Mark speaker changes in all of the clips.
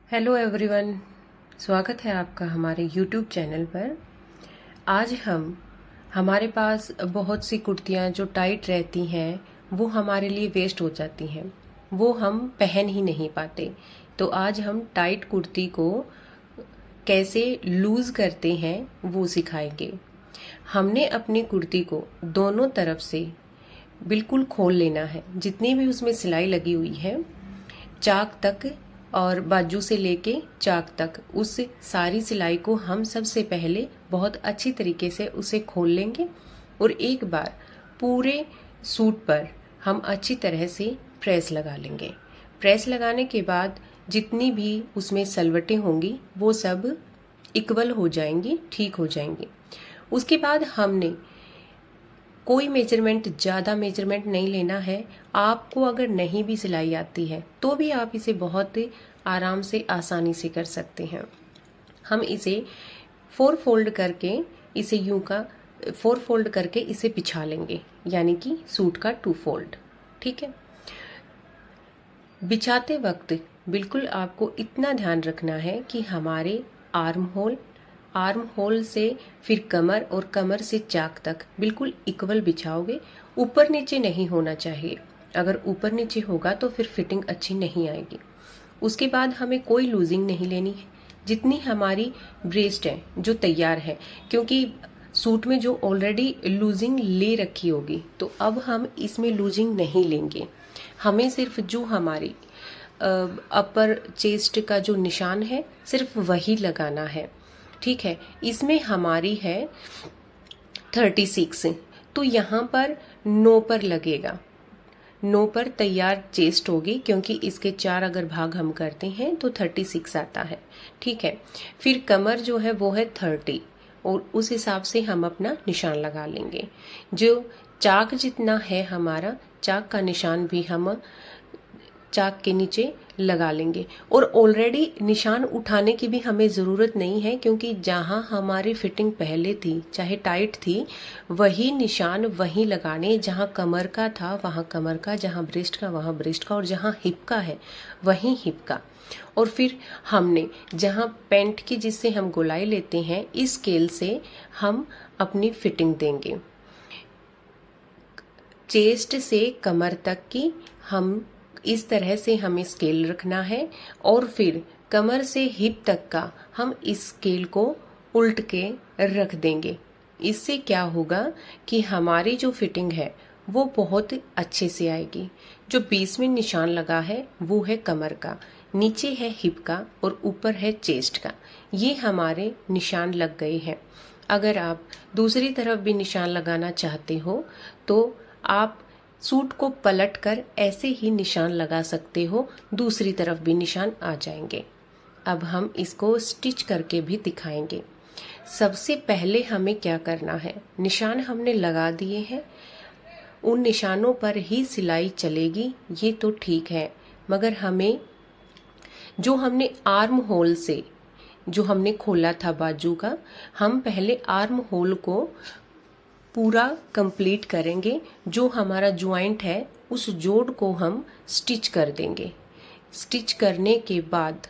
Speaker 1: Hello everyone, स्वागत है आपका हमारे यूट्यूब चैनल पर। आज हमारे पास बहुत सी कुर्तियाँ जो टाइट रहती हैं वो हमारे लिए वेस्ट हो जाती हैं, वो हम पहन ही नहीं पाते। तो आज हम टाइट कुर्ती को कैसे लूज़ करते हैं वो सिखाएंगे। हमने अपनी कुर्ती को दोनों तरफ से बिल्कुल खोल लेना है। जितनी भी उसमें सिलाई लगी हुई है चाक तक और बाजू से लेके चाक तक, उस सारी सिलाई को हम सबसे पहले बहुत अच्छी तरीके से उसे खोल लेंगे और एक बार पूरे सूट पर हम अच्छी तरह से प्रेस लगा लेंगे। प्रेस लगाने के बाद जितनी भी उसमें सलवटें होंगी वो सब इक्वल हो जाएंगी, ठीक हो जाएंगी। उसके बाद हमने कोई मेजरमेंट, ज़्यादा मेजरमेंट नहीं लेना है। आपको अगर नहीं भी सिलाई आती है तो भी आप इसे बहुत आराम से, आसानी से कर सकते हैं। हम इसे फोर फोल्ड करके इसे बिछा लेंगे, यानी कि सूट का 2 फोल्ड। ठीक है। बिछाते वक्त बिल्कुल आपको इतना ध्यान रखना है कि हमारे आर्म होल से फिर कमर और कमर से चाक तक बिल्कुल इक्वल बिछाओगे। ऊपर नीचे नहीं होना चाहिए। अगर ऊपर नीचे होगा तो फिर फिटिंग अच्छी नहीं आएगी। उसके बाद हमें कोई लूजिंग नहीं लेनी है। जितनी हमारी ब्रेस्ट है जो तैयार है, क्योंकि सूट में जो ऑलरेडी लूजिंग ले रखी होगी तो अब हम इसमें लूजिंग नहीं लेंगे। हमें सिर्फ जो हमारी अपर चेस्ट का जो निशान है सिर्फ वही लगाना है। ठीक है। इसमें हमारी है 36, तो यहाँ पर 9 पर लगेगा। 9 पर तैयार चेस्ट होगी, क्योंकि इसके 4 अगर भाग हम करते हैं तो 36 आता है। ठीक है। फिर कमर जो है वो है 30 और उस हिसाब से हम अपना निशान लगा लेंगे। जो चाक जितना है हमारा, चाक का निशान भी हम चाक के नीचे लगा लेंगे। और ऑलरेडी निशान उठाने की भी हमें ज़रूरत नहीं है, क्योंकि जहाँ हमारी फिटिंग पहले थी, चाहे टाइट थी, वही निशान वहीं लगाने। जहाँ कमर का था वहाँ कमर का, जहाँ ब्रेस्ट का वहाँ ब्रेस्ट का, और जहाँ हिप का है वहीं हिप का। और फिर हमने जहाँ पैंट की जिससे हम गोलाई लेते हैं, इस स्केल से हम अपनी फिटिंग देंगे। चेस्ट से कमर तक की हम इस तरह से हमें स्केल रखना है, और फिर कमर से हिप तक का हम इस स्केल को उल्ट के रख देंगे। इससे क्या होगा कि हमारी जो फिटिंग है वो बहुत अच्छे से आएगी। जो बीच में निशान लगा है वो है कमर का, नीचे है हिप का और ऊपर है चेस्ट का। ये हमारे निशान लग गए हैं। अगर आप दूसरी तरफ भी निशान लगाना चाहते हो तो आप सूट को पलट कर ऐसे ही निशान लगा सकते हो, दूसरी तरफ भी निशान आ जाएंगे। अब हम इसको स्टिच करके भी दिखाएंगे। सबसे पहले हमें क्या करना है, निशान हमने लगा दिए हैं, उन निशानों पर ही सिलाई चलेगी, ये तो ठीक है। मगर हमें जो हमने आर्म होल से जो हमने खोला था बाजू का, हम पहले आर्म होल को पूरा कंप्लीट करेंगे। जो हमारा ज्वाइंट है उस जोड़ को हम स्टिच कर देंगे। स्टिच करने के बाद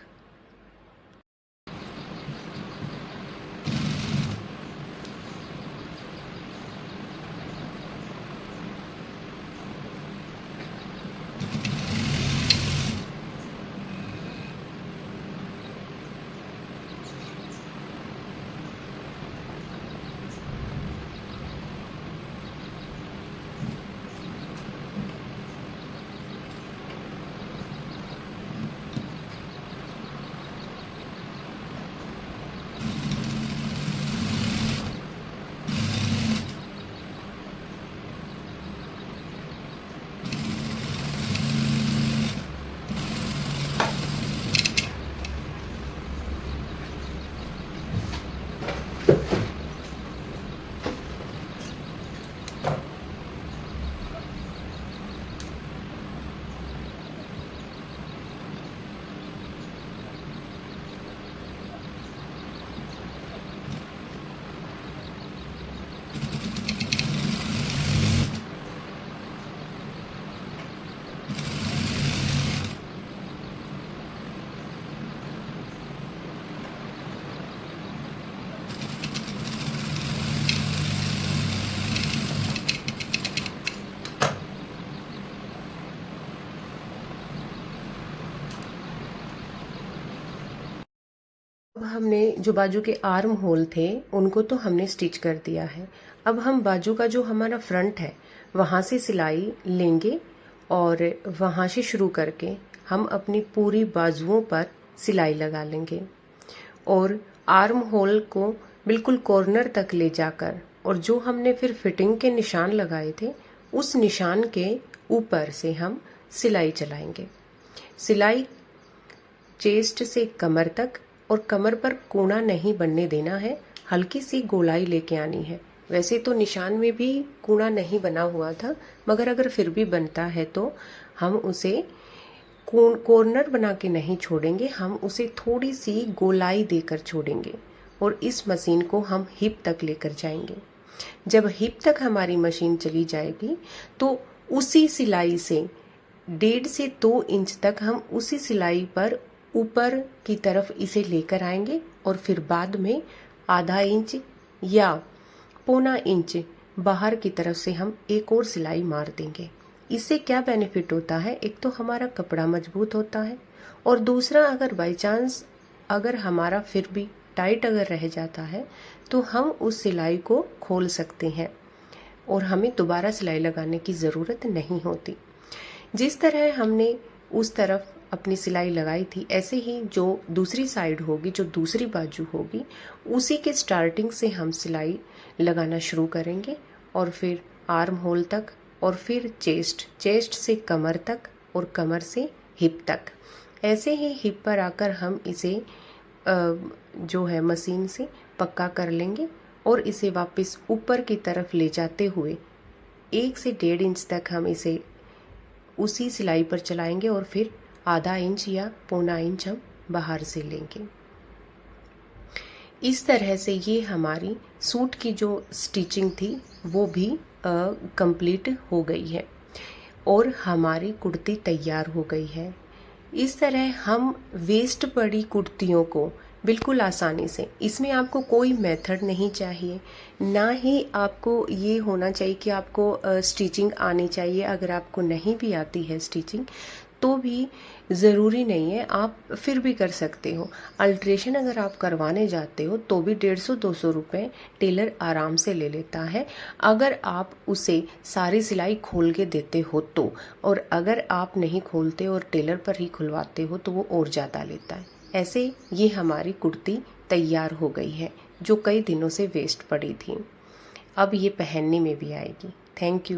Speaker 1: अब हमने जो बाजू के आर्म होल थे उनको तो हमने स्टिच कर दिया है। अब हम बाजू का जो हमारा फ्रंट है वहाँ से सिलाई लेंगे और वहाँ से शुरू करके हम अपनी पूरी बाजुओं पर सिलाई लगा लेंगे और आर्म होल को बिल्कुल कॉर्नर तक ले जाकर और जो हमने फिर फिटिंग के निशान लगाए थे उस निशान के ऊपर से हम सिलाई चलाएंगे। सिलाई चेस्ट से कमर तक और कमर पर कोना नहीं बनने देना है, हल्की सी गोलाई लेके आनी है। वैसे तो निशान में भी कोना नहीं बना हुआ था, मगर अगर फिर भी बनता है तो हम उसे कॉर्नर बना के नहीं छोड़ेंगे, हम उसे थोड़ी सी गोलाई देकर छोड़ेंगे और इस मशीन को हम हिप तक लेकर जाएंगे। जब हिप तक हमारी मशीन चली जाएगी तो उसी सिलाई से 1.5 से 2 इंच तक हम उसी सिलाई पर ऊपर की तरफ इसे लेकर आएंगे और फिर बाद में आधा इंच या पौना इंच बाहर की तरफ से हम एक और सिलाई मार देंगे। इससे क्या बेनिफिट होता है, एक तो हमारा कपड़ा मजबूत होता है और दूसरा अगर बाई चांस अगर हमारा फिर भी टाइट अगर रह जाता है तो हम उस सिलाई को खोल सकते हैं और हमें दोबारा सिलाई लगाने की ज़रूरत नहीं होती। जिस तरह हमने उस तरफ अपनी सिलाई लगाई थी ऐसे ही जो दूसरी साइड होगी, जो दूसरी बाजू होगी, उसी के स्टार्टिंग से हम सिलाई लगाना शुरू करेंगे और फिर आर्म होल तक और फिर चेस्ट से कमर तक और कमर से हिप तक। ऐसे ही हिप पर आकर हम इसे जो है मशीन से पक्का कर लेंगे और इसे वापस ऊपर की तरफ ले जाते हुए 1 से 1.5 इंच तक हम इसे उसी सिलाई पर चलाएंगे और फिर आधा इंच या पौना इंच हम बाहर से लेंगे। इस तरह से ये हमारी सूट की जो स्टिचिंग थी वो भी कंप्लीट हो गई है और हमारी कुर्ती तैयार हो गई है। इस तरह हम वेस्ट पड़ी कुर्तियों को बिल्कुल आसानी से, इसमें आपको कोई मेथड नहीं चाहिए, ना ही आपको ये होना चाहिए कि आपको स्टिचिंग आनी चाहिए। अगर आपको नहीं भी आती है स्टिचिंग तो भी ज़रूरी नहीं है, आप फिर भी कर सकते हो। अल्ट्रेशन अगर आप करवाने जाते हो तो भी 150-200 रुपये टेलर आराम से ले लेता है, अगर आप उसे सारी सिलाई खोल के देते हो तो। और अगर आप नहीं खोलते और टेलर पर ही खुलवाते हो तो वो और ज़्यादा लेता है। ऐसे ये हमारी कुर्ती तैयार हो गई है जो कई दिनों से वेस्ट पड़ी थी। अब ये पहनने में भी आएगी। Thank you.